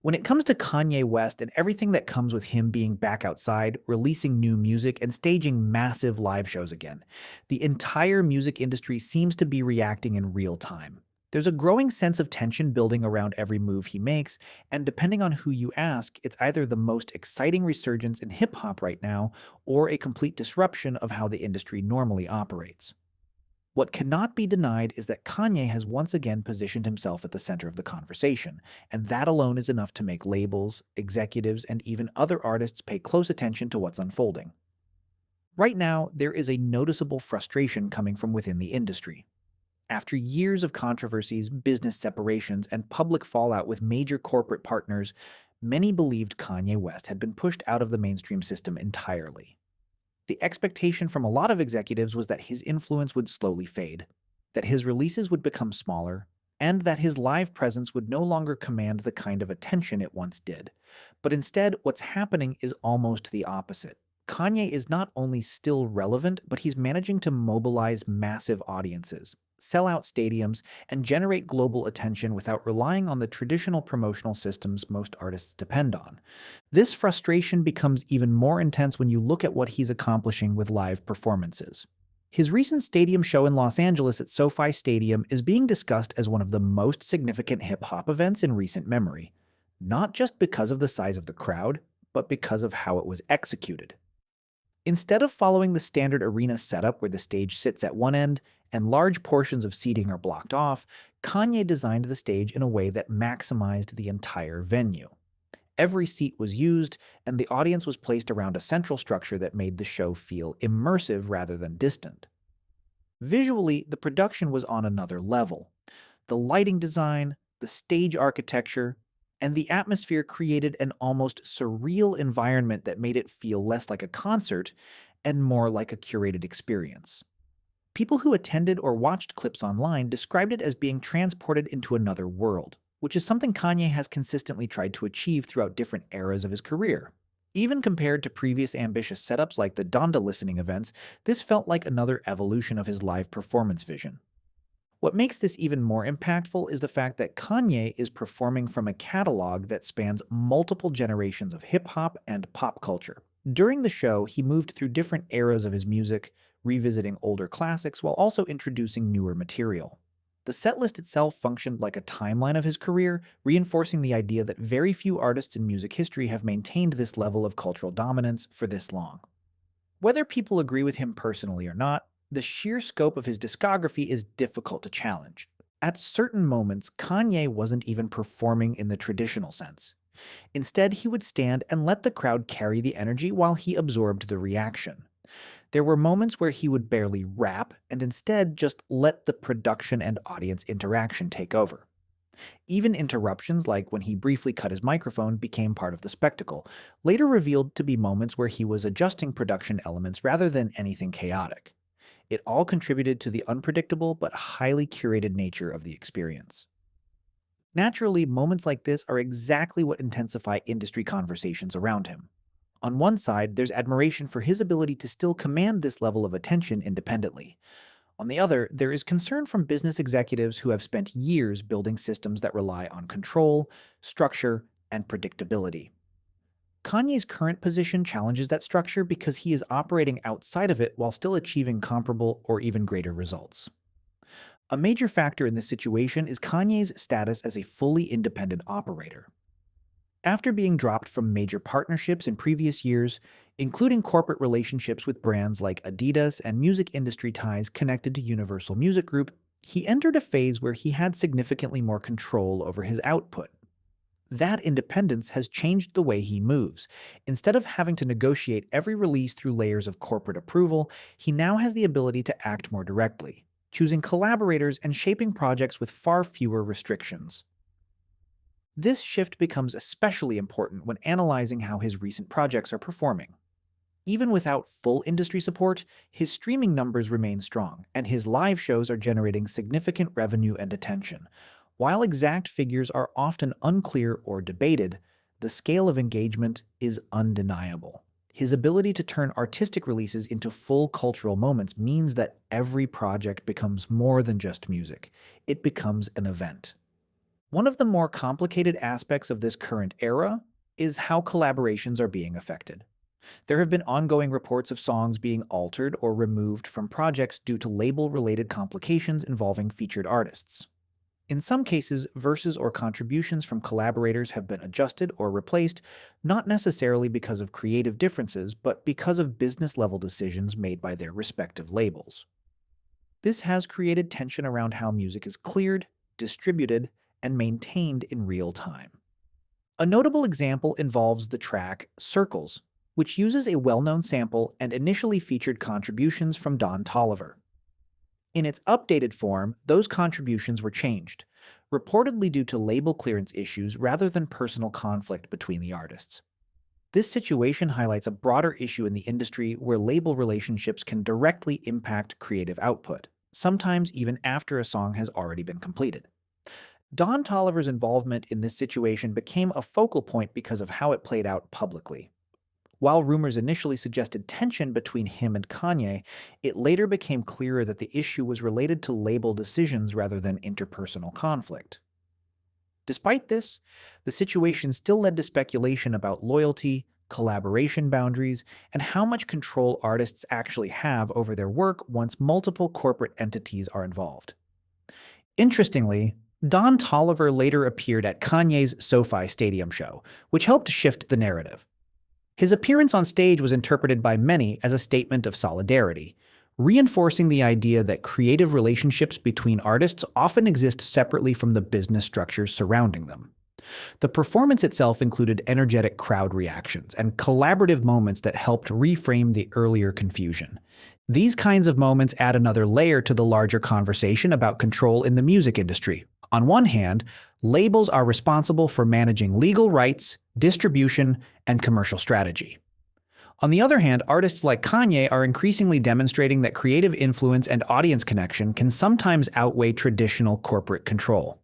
When it comes to Kanye West and everything that comes with him being back outside, releasing new music, and staging massive live shows again, the entire music industry seems to be reacting in real time. There's a growing sense of tension building around every move he makes, and depending on who you ask, it's either the most exciting resurgence in hip hop right now or a complete disruption of how the industry normally operates. What cannot be denied is that Kanye has once again positioned himself at the center of the conversation, and that alone is enough to make labels, executives, and even other artists pay close attention to what's unfolding. Right now, there is a noticeable frustration coming from within the industry. After years of controversies, business separations, and public fallout with major corporate partners, many believed Kanye West had been pushed out of the mainstream system entirely. The expectation from a lot of executives was that his influence would slowly fade, that his releases would become smaller, and that his live presence would no longer command the kind of attention it once did. But instead, what's happening is almost the opposite. Kanye is not only still relevant, but he's managing to mobilize massive audiences, sell out stadiums, and generate global attention without relying on the traditional promotional systems most artists depend on. This frustration becomes even more intense when you look at what he's accomplishing with live performances. His recent stadium show in Los Angeles at SoFi Stadium is being discussed as one of the most significant hip hop events in recent memory, not just because of the size of the crowd, but because of how it was executed. Instead of following the standard arena setup where the stage sits at one end and large portions of seating are blocked off, Kanye designed the stage in a way that maximized the entire venue. Every seat was used, and the audience was placed around a central structure that made the show feel immersive rather than distant. Visually, the production was on another level. The lighting design, the stage architecture, and the atmosphere created an almost surreal environment that made it feel less like a concert and more like a curated experience. People who attended or watched clips online described it as being transported into another world, which is something Kanye has consistently tried to achieve throughout different eras of his career. Even compared to previous ambitious setups like the Donda listening events, this felt like another evolution of his live performance vision. What makes this even more impactful is the fact that Kanye is performing from a catalog that spans multiple generations of hip hop and pop culture. During the show, he moved through different eras of his music, revisiting older classics while also introducing newer material. The setlist itself functioned like a timeline of his career, reinforcing the idea that very few artists in music history have maintained this level of cultural dominance for this long. Whether people agree with him personally or not, the sheer scope of his discography is difficult to challenge. At certain moments, Kanye wasn't even performing in the traditional sense. Instead, he would stand and let the crowd carry the energy while he absorbed the reaction. There were moments where he would barely rap and instead just let the production and audience interaction take over. Even interruptions, like when he briefly cut his microphone, became part of the spectacle, later revealed to be moments where he was adjusting production elements rather than anything chaotic. It all contributed to the unpredictable but highly curated nature of the experience. Naturally, moments like this are exactly what intensify industry conversations around him. On one side, there's admiration for his ability to still command this level of attention independently. On the other, there is concern from business executives who have spent years building systems that rely on control, structure, and predictability. Kanye's current position challenges that structure because he is operating outside of it while still achieving comparable or even greater results. A major factor in this situation is Kanye's status as a fully independent operator. After being dropped from major partnerships in previous years, including corporate relationships with brands like Adidas and music industry ties connected to Universal Music Group, he entered a phase where he had significantly more control over his output. That independence has changed the way he moves. Instead of having to negotiate every release through layers of corporate approval, he now has the ability to act more directly, choosing collaborators and shaping projects with far fewer restrictions. This shift becomes especially important when analyzing how his recent projects are performing. Even without full industry support, his streaming numbers remain strong, and his live shows are generating significant revenue and attention. While exact figures are often unclear or debated, the scale of engagement is undeniable. His ability to turn artistic releases into full cultural moments means that every project becomes more than just music. It becomes an event. One of the more complicated aspects of this current era is how collaborations are being affected. There have been ongoing reports of songs being altered or removed from projects due to label related complications involving featured artists. In some cases, verses or contributions from collaborators have been adjusted or replaced, not necessarily because of creative differences, but because of business level decisions made by their respective labels. This has created tension around how music is cleared, distributed, and maintained in real time. A notable example involves the track Circles, which uses a well known sample and initially featured contributions from Don Toliver. In its updated form, those contributions were changed, reportedly due to label clearance issues rather than personal conflict between the artists. This situation highlights a broader issue in the industry where label relationships can directly impact creative output, sometimes even after a song has already been completed. Don Toliver's involvement in this situation became a focal point because of how it played out publicly. While rumors initially suggested tension between him and Kanye, it later became clearer that the issue was related to label decisions rather than interpersonal conflict. Despite this, the situation still led to speculation about loyalty, collaboration boundaries, and how much control artists actually have over their work once multiple corporate entities are involved. Interestingly, Don Toliver later appeared at Kanye's SoFi Stadium show, which helped shift the narrative. His appearance on stage was interpreted by many as a statement of solidarity, reinforcing the idea that creative relationships between artists often exist separately from the business structures surrounding them. The performance itself included energetic crowd reactions and collaborative moments that helped reframe the earlier confusion. These kinds of moments add another layer to the larger conversation about control in the music industry. On one hand, labels are responsible for managing legal rights, distribution, and commercial strategy. On the other hand, artists like Kanye are increasingly demonstrating that creative influence and audience connection can sometimes outweigh traditional corporate control.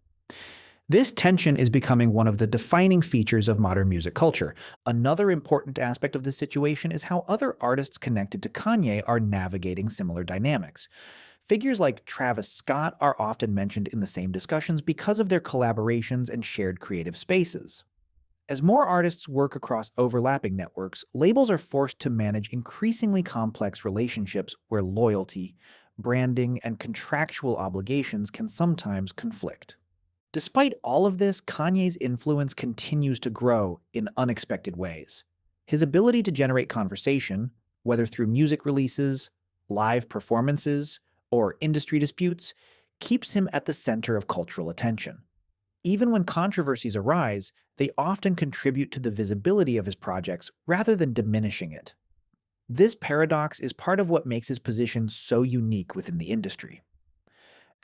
This tension is becoming one of the defining features of modern music culture. Another important aspect of this situation is how other artists connected to Kanye are navigating similar dynamics. Figures like Travis Scott are often mentioned in the same discussions because of their collaborations and shared creative spaces. As more artists work across overlapping networks, labels are forced to manage increasingly complex relationships where loyalty, branding, and contractual obligations can sometimes conflict. Despite all of this, Kanye's influence continues to grow in unexpected ways. His ability to generate conversation, whether through music releases, live performances, or industry disputes, keeps him at the center of cultural attention. Even when controversies arise, they often contribute to the visibility of his projects rather than diminishing it. This paradox is part of what makes his position so unique within the industry.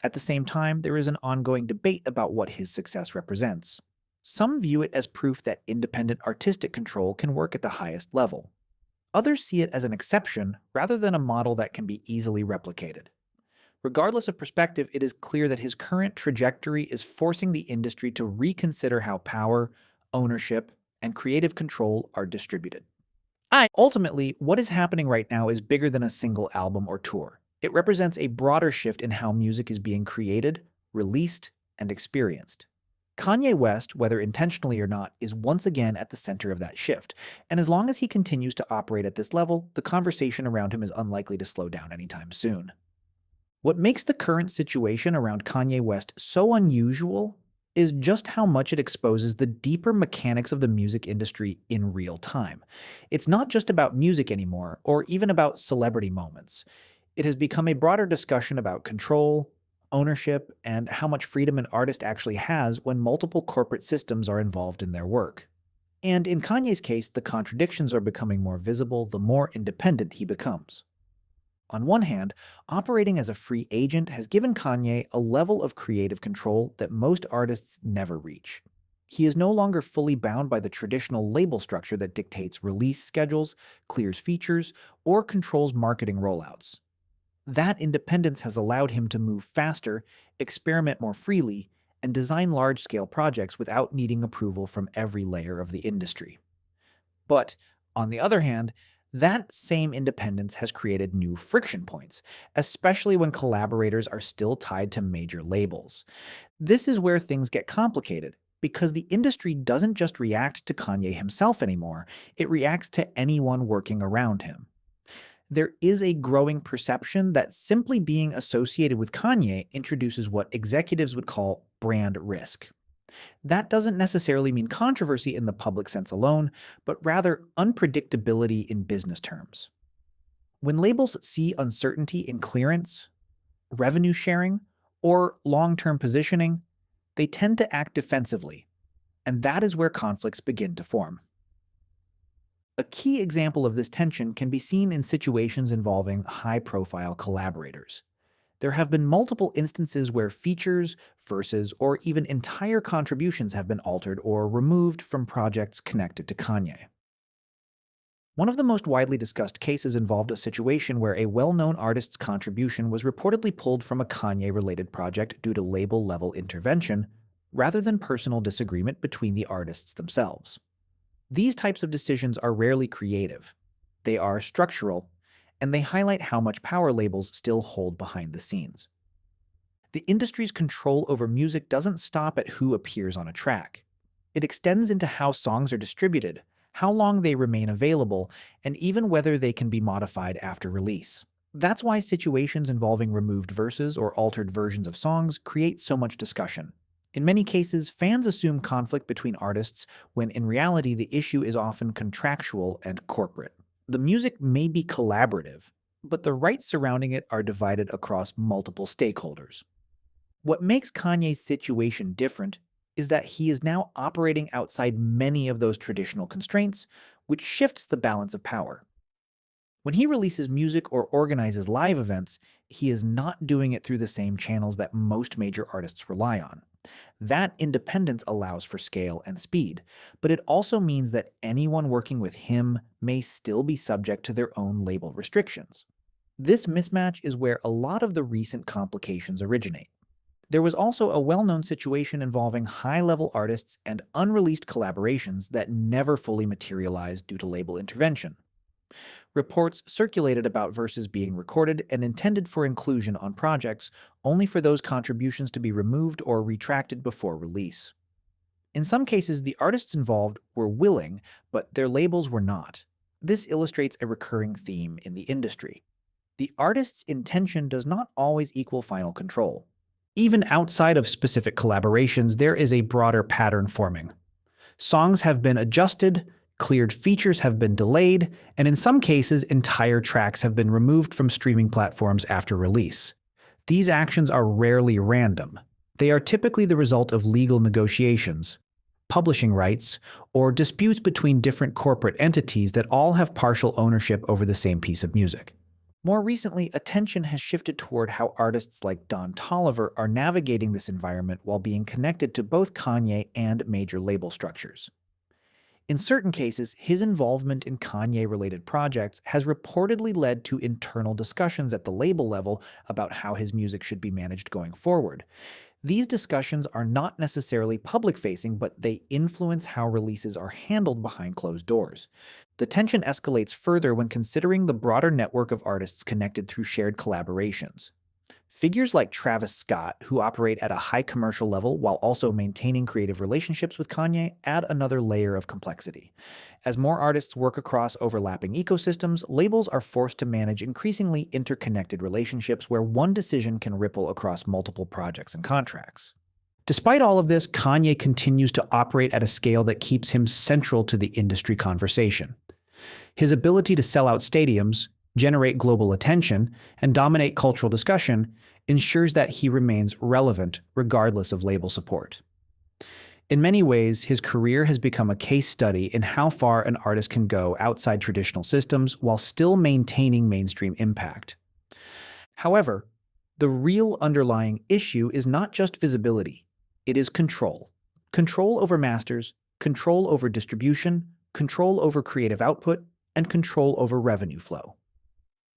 At the same time, there is an ongoing debate about what his success represents. Some view it as proof that independent artistic control can work at the highest level. Others see it as an exception rather than a model that can be easily replicated. Regardless of perspective, it is clear that his current trajectory is forcing the industry to reconsider how power, ownership, and creative control are distributed. Ultimately, what is happening right now is bigger than a single album or tour. It represents a broader shift in how music is being created, released, and experienced. Kanye West, whether intentionally or not, is once again at the center of that shift, and as long as he continues to operate at this level, the conversation around him is unlikely to slow down anytime soon. What makes the current situation around Kanye West so unusual is just how much it exposes the deeper mechanics of the music industry in real time. It's not just about music anymore, or even about celebrity moments. It has become a broader discussion about control, ownership, and how much freedom an artist actually has when multiple corporate systems are involved in their work. And in Kanye's case, the contradictions are becoming more visible the more independent he becomes. On one hand, operating as a free agent has given Kanye a level of creative control that most artists never reach. He is no longer fully bound by the traditional label structure that dictates release schedules, clears features, or controls marketing rollouts. That independence has allowed him to move faster, experiment more freely, and design large-scale projects without needing approval from every layer of the industry. But, on the other hand, That same independence has created new friction points, especially when collaborators are still tied to major labels. This is where things get complicated, because the industry doesn't just react to Kanye himself anymore, it reacts to anyone working around him. There is a growing perception that simply being associated with Kanye introduces what executives would call brand risk. That doesn't necessarily mean controversy in the public sense alone, but rather unpredictability in business terms. When labels see uncertainty in clearance, revenue sharing, or long term positioning, they tend to act defensively, and that is where conflicts begin to form. A key example of this tension can be seen in situations involving high profile collaborators. There have been multiple instances where features, verses, or even entire contributions have been altered or removed from projects connected to Kanye. One of the most widely discussed cases involved a situation where a well-known artist's contribution was reportedly pulled from a Kanye-related project due to label-level intervention, rather than personal disagreement between the artists themselves. These types of decisions are rarely creative. They are structural, and they highlight how much power labels still hold behind the scenes. The industry's control over music doesn't stop at who appears on a track. It extends into how songs are distributed, how long they remain available, and even whether they can be modified after release. That's why situations involving removed verses or altered versions of songs create so much discussion. In many cases, fans assume conflict between artists when in reality the issue is often contractual and corporate. The music may be collaborative, but the rights surrounding it are divided across multiple stakeholders. What makes Kanye's situation different is that he is now operating outside many of those traditional constraints, which shifts the balance of power. When he releases music or organizes live events, he is not doing it through the same channels that most major artists rely on. That independence allows for scale and speed, but it also means that anyone working with him may still be subject to their own label restrictions. This mismatch is where a lot of the recent complications originate. There was also a well-known situation involving high-level artists and unreleased collaborations that never fully materialized due to label intervention. Reports circulated about verses being recorded and intended for inclusion on projects, only for those contributions to be removed or retracted before release. In some cases, the artists involved were willing, but their labels were not. This illustrates a recurring theme in the industry. The artist's intention does not always equal final control. Even outside of specific collaborations, there is a broader pattern forming. Songs have been adjusted, cleared features have been delayed, and in some cases, entire tracks have been removed from streaming platforms after release. These actions are rarely random. They are typically the result of legal negotiations, publishing rights, or disputes between different corporate entities that all have partial ownership over the same piece of music. More recently, attention has shifted toward how artists like Don Toliver are navigating this environment while being connected to both Kanye and major label structures. In certain cases, his involvement in Kanye-related projects has reportedly led to internal discussions at the label level about how his music should be managed going forward. These discussions are not necessarily public-facing, but they influence how releases are handled behind closed doors. The tension escalates further when considering the broader network of artists connected through shared collaborations. Figures like Travis Scott, who operate at a high commercial level while also maintaining creative relationships with Kanye, add another layer of complexity. As more artists work across overlapping ecosystems, labels are forced to manage increasingly interconnected relationships where one decision can ripple across multiple projects and contracts. Despite all of this, Kanye continues to operate at a scale that keeps him central to the industry conversation. His ability to sell out stadiums, generate global attention, and dominate cultural discussion ensures that he remains relevant regardless of label support. In many ways, his career has become a case study in how far an artist can go outside traditional systems while still maintaining mainstream impact. However, the real underlying issue is not just visibility, it is control. Control over masters, control over distribution, control over creative output, and control over revenue flow.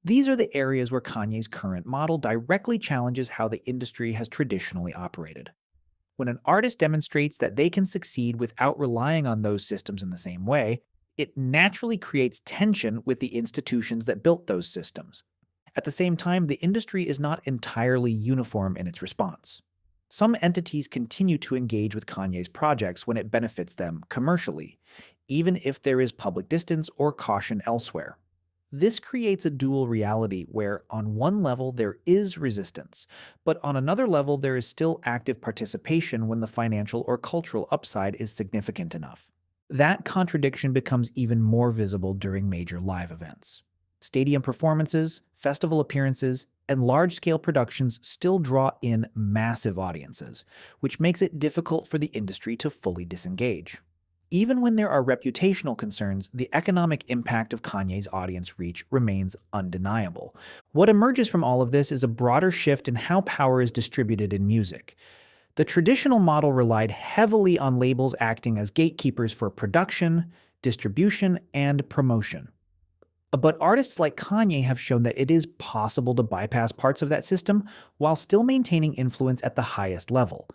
These are the areas where Kanye's current model directly challenges how the industry has traditionally operated. When an artist demonstrates that they can succeed without relying on those systems in the same way, It naturally creates tension with the institutions that built those systems. At the same time, the industry is not entirely uniform in its response. Some entities continue to engage with Kanye's projects when it benefits them commercially, even if there is public distance or caution elsewhere. This creates a dual reality where, on one level, there is resistance, but on another level, there is still active participation when the financial or cultural upside is significant enough. That contradiction becomes even more visible during major live events. Stadium performances, festival appearances, and large scale productions still draw in massive audiences, which makes it difficult for the industry to fully disengage. Even when there are reputational concerns, the economic impact of Kanye's audience reach remains undeniable. What emerges from all of this is a broader shift in how power is distributed in music. The traditional model relied heavily on labels acting as gatekeepers for production, distribution, and promotion. But artists like Kanye have shown that it is possible to bypass parts of that system while still maintaining influence at the highest level.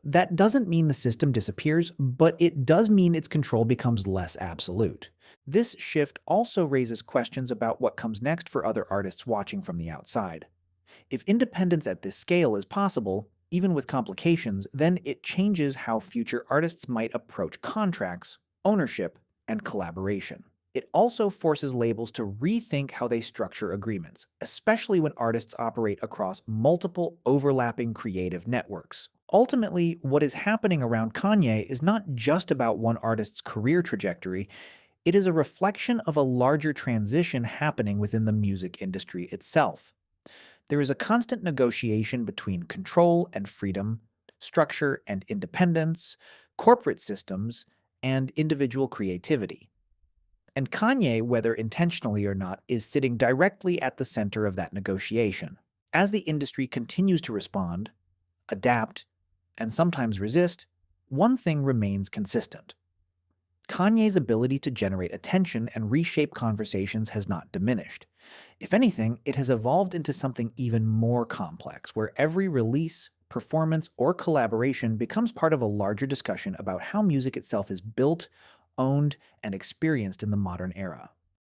That doesn't mean the system disappears, but it does mean its control becomes less absolute. This shift also raises questions about what comes next for other artists watching from the outside. If independence at this scale is possible, even with complications, then it changes how future artists might approach contracts, ownership, and collaboration. It also forces labels to rethink how they structure agreements, especially when artists operate across multiple overlapping creative networks. Ultimately, what is happening around Kanye is not just about one artist's career trajectory, it is a reflection of a larger transition happening within the music industry itself. There is a constant negotiation between control and freedom, structure and independence, corporate systems, and individual creativity. And Kanye, whether intentionally or not, is sitting directly at the center of that negotiation. As the industry continues to respond, adapt, and sometimes resist, one thing remains consistent. Kanye's ability to generate attention and reshape conversations has not diminished. If anything, it has evolved into something even more complex, where every release, performance, or collaboration becomes part of a larger discussion about how music itself is built, owned, and experienced in the modern era.